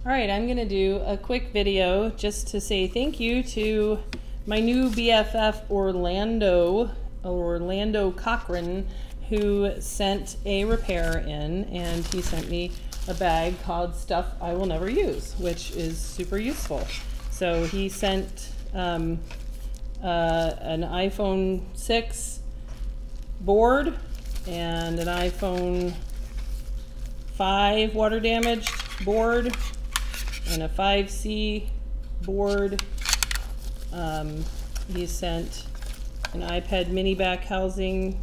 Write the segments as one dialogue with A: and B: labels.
A: All right, I'm gonna do a quick video just to say thank you to my new BFF Orlando Cochran, who sent a repair in, and he sent me a bag called Stuff I Will Never Use, which is super useful. So he sent an iPhone 6 board and an iPhone 5 water damaged board and a 5C board. He sent an iPad mini back housing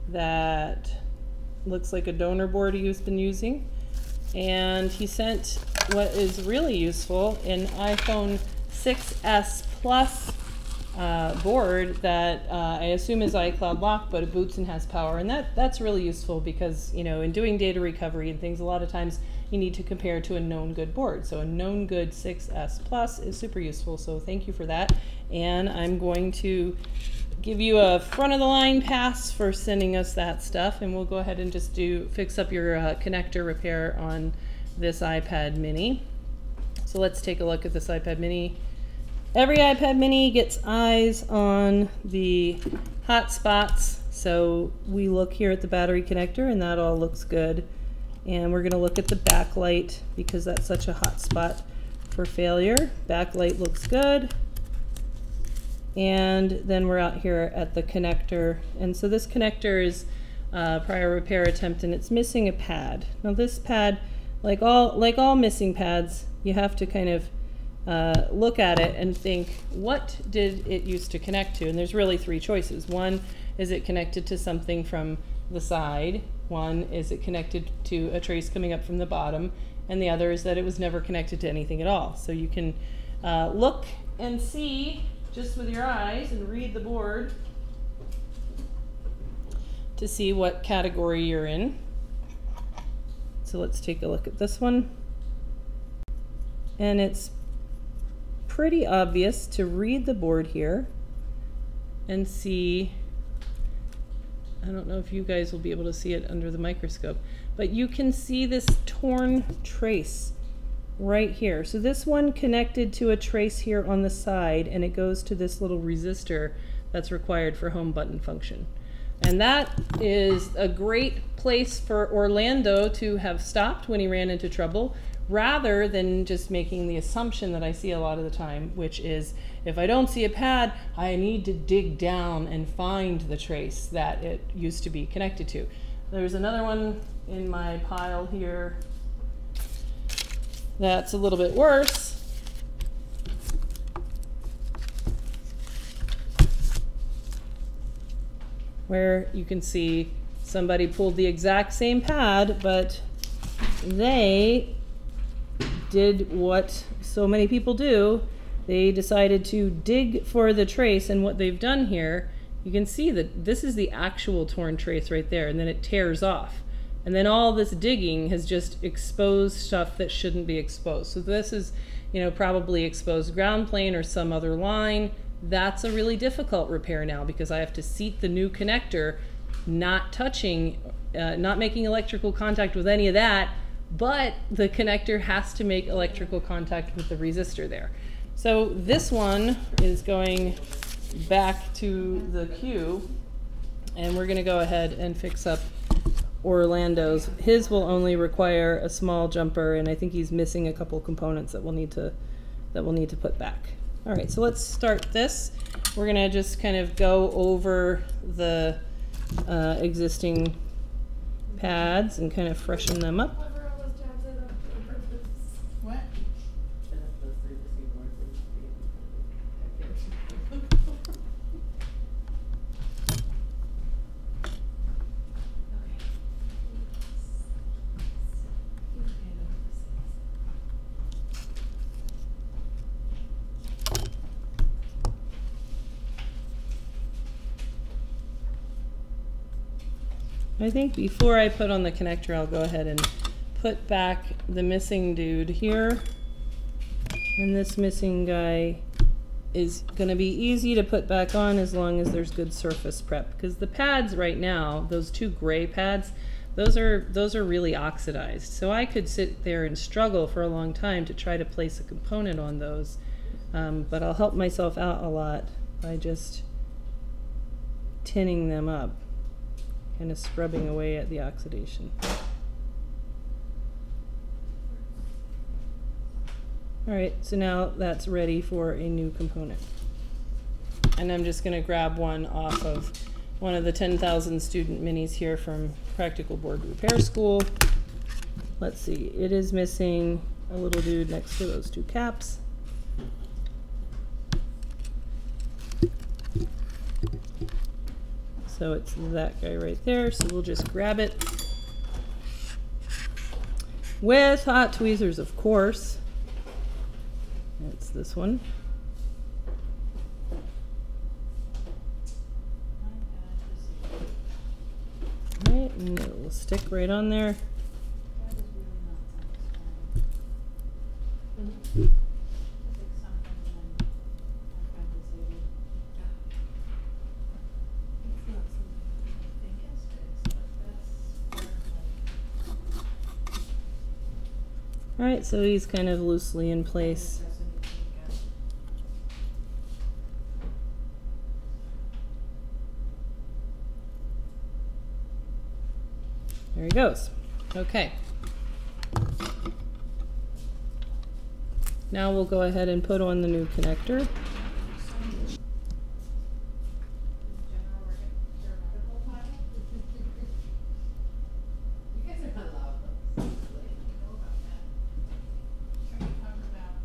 A: that looks like a donor board he's been using. And he sent what is really useful, an iPhone 6S Plus board that I assume is iCloud locked, but it boots and has power. And that's really useful because, you know, in doing data recovery and things, a lot of times you need to compare to a known good board. So a known good 6S Plus is super useful. So thank you for that. And I'm going to give you a front of the line pass for sending us that stuff. And we'll go ahead and just fix up your connector repair on this iPad mini. So let's take a look at this iPad mini. Every iPad mini gets eyes on the hot spots. So we look here at the battery connector and that all looks good. And we're going to look at the backlight because that's such a hot spot for failure. Backlight looks good. And then we're out here at the connector. And so this connector is prior repair attempt, and it's missing a pad. Now this pad, like all missing pads, you have to kind of look at it and think, what did it used to connect to? And there's really three choices. One, is it connected to something from the side? One, is it connected to a trace coming up from the bottom? And the other is that it was never connected to anything at all. So you can look and see just with your eyes and read the board to see what category you're in. So let's take a look at this one. And it's pretty obvious to read the board here and see, I don't know if you guys will be able to see it under the microscope, but you can see this torn trace right here. So this one connected to a trace here on the side, and it goes to this little resistor that's required for home button function. And that is a great place for Orlando to have stopped when he ran into trouble, rather than just making the assumption that I see a lot of the time, which is, if I don't see a pad, I need to dig down and find the trace that it used to be connected to. There's another one in my pile here that's a little bit worse. Where you can see somebody pulled the exact same pad, but they did what so many people do. They decided to dig for the trace, and what they've done here, you can see that this is the actual torn trace right there, and then it tears off. And then all this digging has just exposed stuff that shouldn't be exposed. So this is, you know, probably exposed ground plane or some other line. That's a really difficult repair now because I have to seat the new connector, not touching, not making electrical contact with any of that, but the connector has to make electrical contact with the resistor there. So this one is going back to the queue, and we're going to go ahead and fix up Orlando's. His will only require a small jumper, and I think he's missing a couple components that we'll need to put back. All right, so let's start this. We're going to just kind of go over the existing pads and kind of freshen them up. I think before I put on the connector, I'll go ahead and put back the missing dude here. And this missing guy is going to be easy to put back on as long as there's good surface prep. Because the pads right now, those two gray pads, those are really oxidized. So I could sit there and struggle for a long time to try to place a component on those, but I'll help myself out a lot by just tinning them up, kind of scrubbing away at the oxidation. Alright, so now that's ready for a new component. And I'm just going to grab one off of one of the 10,000 student minis here from Practical Board Repair School. Let's see, it is missing a little dude next to those two caps. So it's that guy right there, so we'll just grab it. With hot tweezers, of course. It's this one. Right, and it will stick right on there. Alright, so he's kind of loosely in place. There he goes. Okay. Now we'll go ahead and put on the new connector.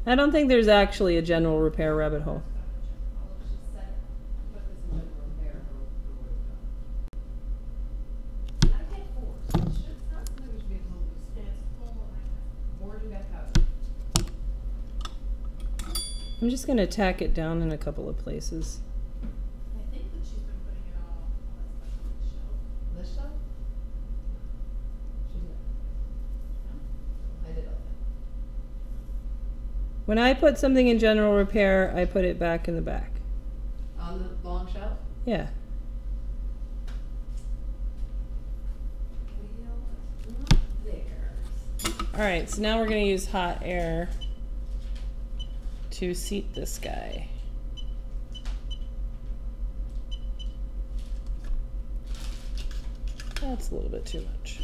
A: I don't think there's actually a general repair rabbit hole. I'm just going to tack it down in a couple of places.
B: I think that she's been putting it all on this shelf. She's no? I did all that.
A: When I put something in general repair, I put it back in the back.
B: On the long shelf?
A: Yeah.
B: Not there.
A: Alright, so now we're going to use hot air to seat this guy. That's a little bit too much.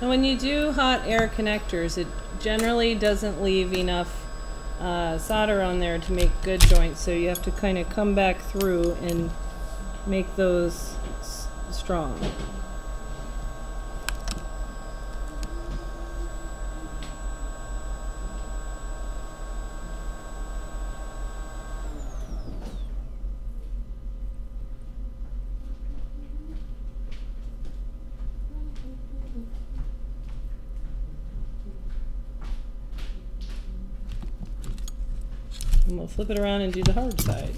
A: And when you do hot air connectors, it generally doesn't leave enough solder on there to make good joints, so you have to kind of come back through and make those strong. And we'll flip it around and do the hard side.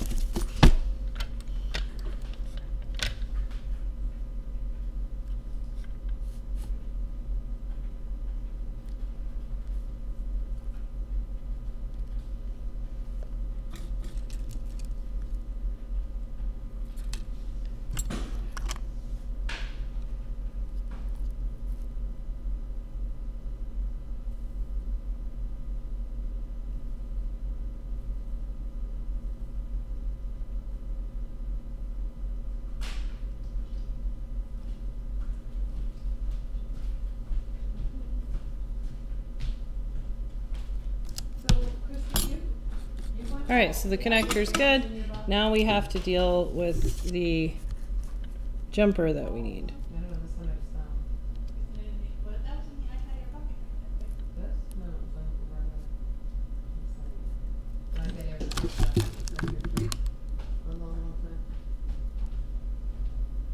A: Alright, so the connector's good. Now we have to deal with the jumper that we need.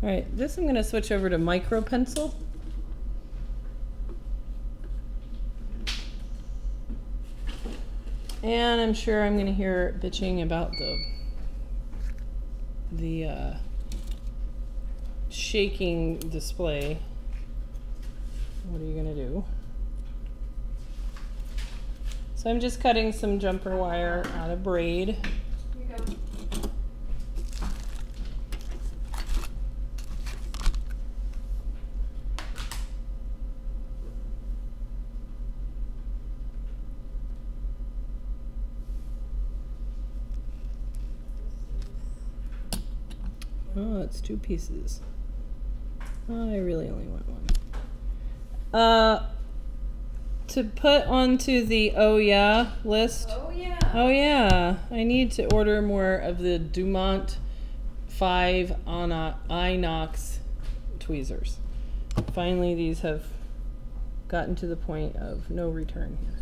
A: All right, this I'm going to switch over to micro pencil. And I'm sure I'm going to hear bitching about the shaking display. What are you going to do? So I'm just cutting some jumper wire out of braid.
B: Here you go.
A: Oh, it's 2 pieces. Oh, I really only want 1. To put onto the oh yeah list.
B: Oh yeah.
A: Oh yeah, I need to order more of the Dumont 5 inox tweezers. Finally, these have gotten to the point of no return here.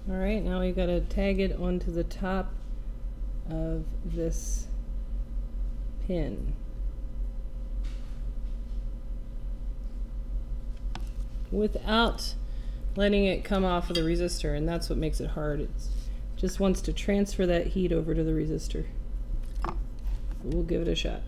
A: All right, now we gotta tag it onto the top of this pin. Without letting it come off of the resistor, and that's what makes it hard. It just wants to transfer that heat over to the resistor. We'll give it a shot.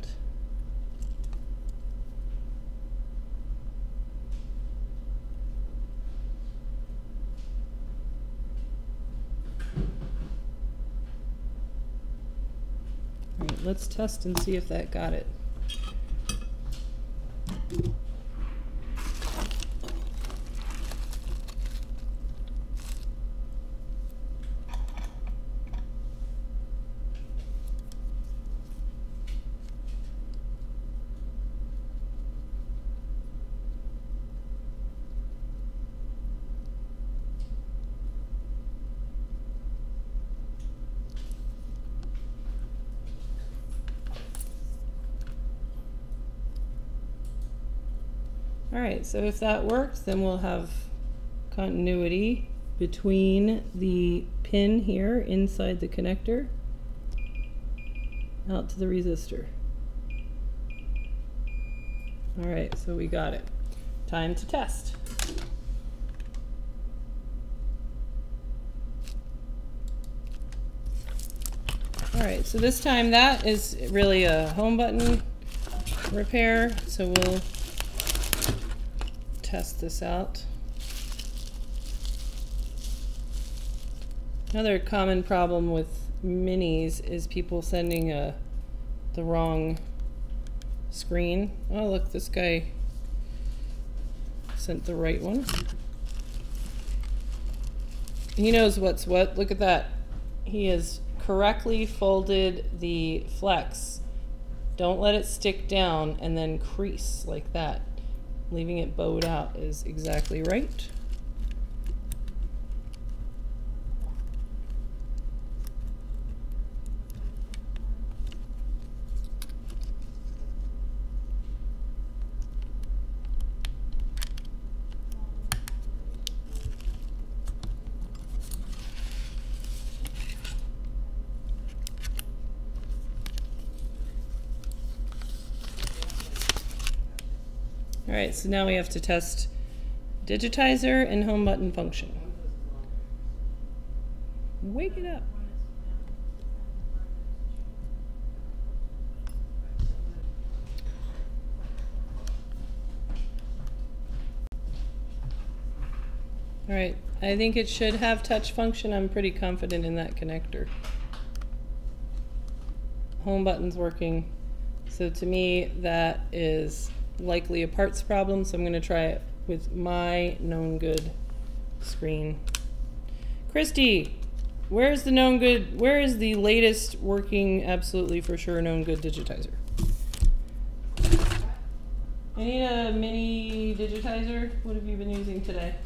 A: All right, let's test and see if that got it. All right, so if that works, then we'll have continuity between the pin here inside the connector out to the resistor. All right, so we got it. Time to test. All right, so this time that is really a home button repair, so we'll test this out. Another common problem with minis is people sending the wrong screen. Oh look, this guy sent the right one. He knows what's what. Look at that. He has correctly folded the flex. Don't let it stick down and then crease like that. Leaving it bowed out is exactly right. All right, so now we have to test digitizer and home button function. Wake it up. All right, I think it should have touch function. I'm pretty confident in that connector. Home button's working. So to me, that is likely a parts problem, so I'm going to try it with my known good screen. Christy, where's the known good, where is the latest working, absolutely for sure known good digitizer? I need a mini digitizer. What have you been using today?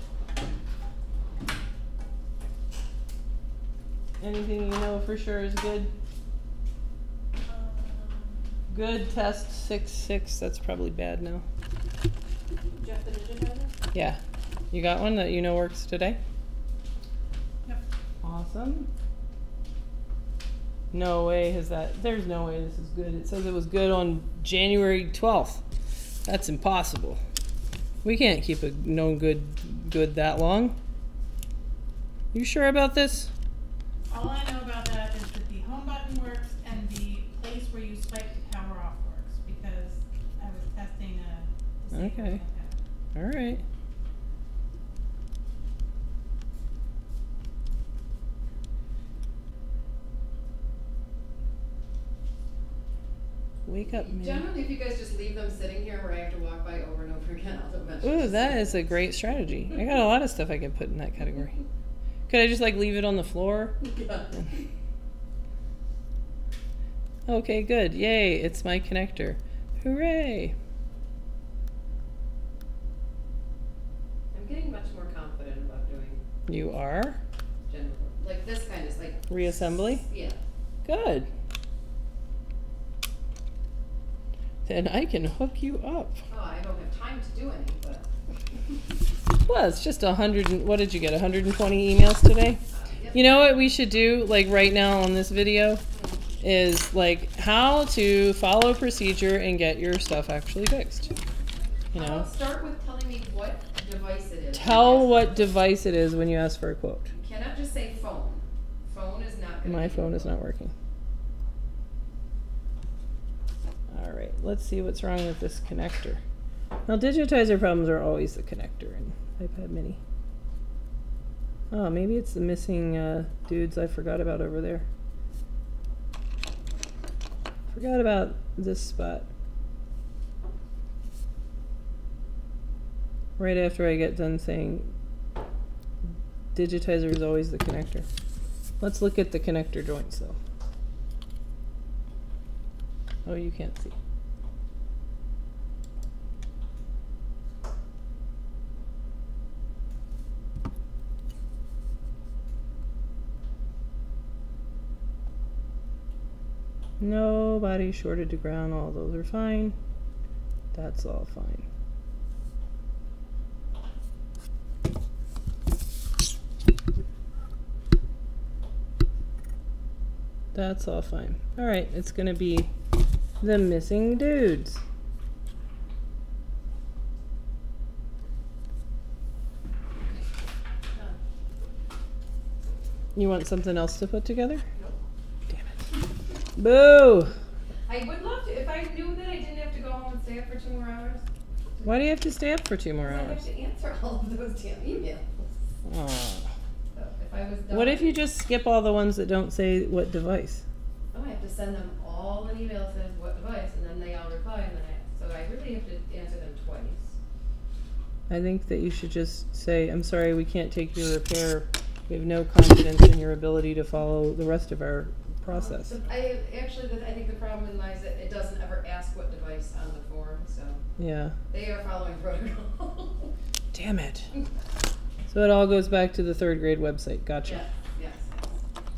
A: Anything you know for sure is good? Good test 6.6. That's probably bad now.
B: Jeff the digitizer?
A: Yeah. You got one that you know works today?
B: Yep.
A: Awesome. No way has that. There's no way this is good. It says it was good on January 12th. That's impossible. We can't keep a known good that long. You sure about this?
B: All I know about that is that the home button works and the place where you swipe to power off works, because I was testing a
A: Okay. All right. Wake up, man.
C: Generally, if you guys just leave them sitting here where I have to walk by over and over again, I'll eventually.
A: Ooh,
C: just
A: that
C: sit.
A: is a great strategy. I got a lot of stuff I can put in that category. Could I just like leave it on the floor?
C: Yeah.
A: Okay, good. Yay, it's my connector. Hooray.
C: I'm getting much more confident about doing
A: You are?
C: general, like this kind of like.
A: Reassembly?
C: Yeah.
A: Good. Then I can hook you up.
C: Oh, I don't have time to do any, but.
A: Well, it's just 100, what did you get, 120 emails today?
C: Yep.
A: You know what we should do, like right now on this video, is like how to follow procedure and get your stuff actually fixed. You know?
C: Start with telling me what device it is.
A: Tell what device it is when you ask for a quote.
C: You cannot just say phone. Phone is not going to.
A: My phone is not working. All right, let's see what's wrong with this connector. Now, digitizer problems are always the connector in iPad mini. Oh, maybe it's the missing dudes I forgot about over there. Forgot about this spot. Right after I get done saying digitizer is always the connector. Let's look at the connector joints though. Oh, you can't see. Nobody shorted to ground. All those are fine. That's all fine. That's all fine. All right, it's gonna be the missing dudes. You want something else to put together?
C: Nope.
A: Damn it. Boo!
C: I would love to, if I knew that I didn't have to go home and stay up for 2 more hours.
A: Why do you have to stay up for 2 more
C: I have
A: hours?
C: to answer all of those damn emails.
A: Aw.
C: So if I was done.
A: What if you just skip all the ones that don't say what device?
C: Oh, I have to send them all an email that says what device, and then they all reply, and then so I really have to answer them twice.
A: I think that you should just say, I'm sorry, we can't take your repair. We have no confidence in your ability to follow the rest of our process.
C: I think the problem lies that it doesn't ever ask what device on the form, so
A: Yeah.
C: they are following protocol.
A: Damn it. So it all goes back to the 3rd grade website. Gotcha.
C: Yes.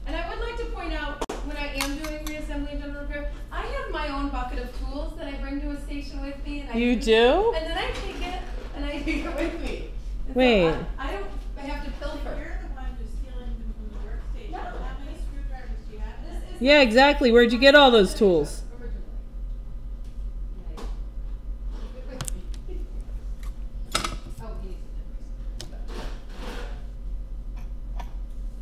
C: And I would like to point out, when I am doing reassembly and general repair, I have my own bucket of tools that I bring to a station with me. And
A: You do?
C: And then I take it and I take it with me. And
A: Wait.
C: So I don't have to pilfer.
B: You're the one who's stealing them from the workstation.
C: No.
B: How many screwdrivers do you have? This is
A: Yeah, exactly. Where'd you get all those tools?
C: Originally. Right. Keep it with me. Oh, he needs it.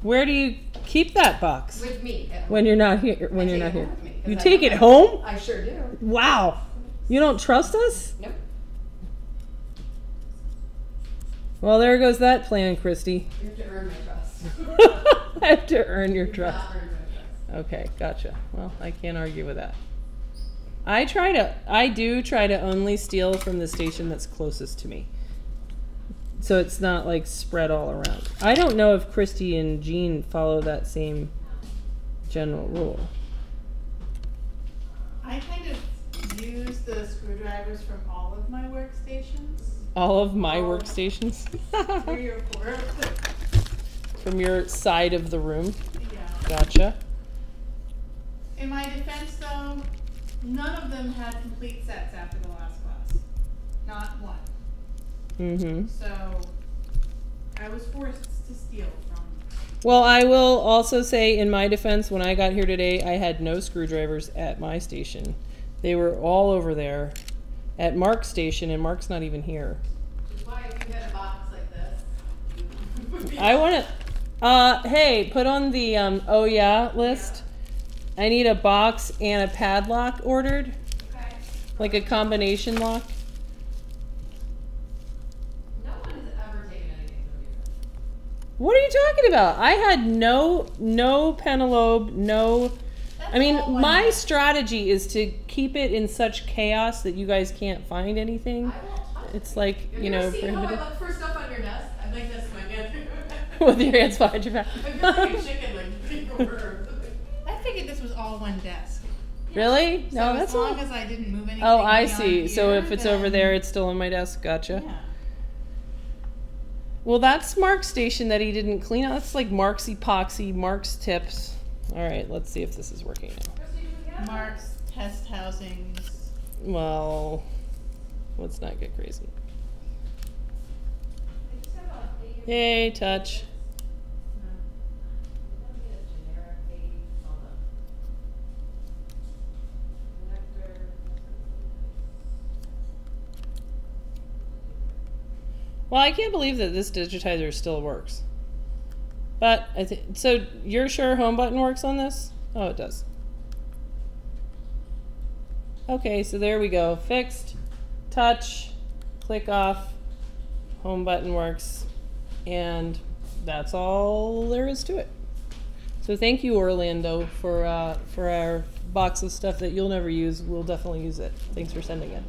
A: Where do you keep that box?
C: With me. At home.
A: When you're not here. When
C: I
A: you're
C: take
A: not
C: it
A: here.
C: home with me, 'cause
A: You
C: I
A: take
C: don't-
A: it home?
C: I sure do.
A: Wow. You don't trust us?
C: Nope.
A: Well, there goes that plan, Christy.
C: You have to earn my trust.
A: I have to earn your
C: You have
A: trust.
C: not earned my trust.
A: Okay, gotcha. Well, I can't argue with that. I do try to only steal from the station that's closest to me. So it's not like spread all around. I don't know if Christy and Jean follow that same general rule.
B: I kind of use the screwdrivers from all of my workstations.
A: All of my
B: All of-
A: workstations
B: 3 or 4.
A: from your side of the room.
B: Yeah.
A: Gotcha.
B: In my defense, though, none of them had complete sets after the last class. Not one.
A: Mm-hmm.
B: So I was forced to steal from.
A: Well, I will also say in my defense, when I got here today, I had no screwdrivers at my station. They were all over there at Mark's station, and Mark's not even here.
C: Which is why if you had a box like this.
A: I want to, hey, put on the, oh yeah list. I need a box and a padlock ordered.
C: Okay.
A: Like a combination lock.
C: No one has ever taken anything from you.
A: What are you talking about? I had no Penelope, no. I mean,
B: all one
A: my
B: desk.
A: strategy is to keep it in such chaos that you guys can't find anything.
C: I won't touch it.
A: It's like,
C: Have
A: you
C: ever
A: know,
C: seen how I
A: prohibited.
C: look for stuff on your desk? I'm like this, my hand.
A: With your hands behind your back.
C: I feel like a chicken, like over.
B: I figured this was all one desk.
A: Really?
B: So
A: No,
B: as
A: that's
B: long
A: all.
B: as I didn't move anything.
A: Oh, I
B: beyond
A: see. So
B: here,
A: if it's over
B: then-
A: there, it's still on my desk. Gotcha.
B: Yeah.
A: Well, that's Mark's station that he didn't clean out. That's like Mark's epoxy, Mark's tips. All right, let's see if this is working now.
B: Mark's test housings.
A: Well, let's not get crazy. Yay, touch. Well, I can't believe that this digitizer still works. But I think so. You're sure home button works on this? Oh, it does. Okay, so there we go. Fixed. Touch. Click off. Home button works, and that's all there is to it. So thank you, Orlando, for our box of stuff that you'll never use. We'll definitely use it. Thanks for sending it.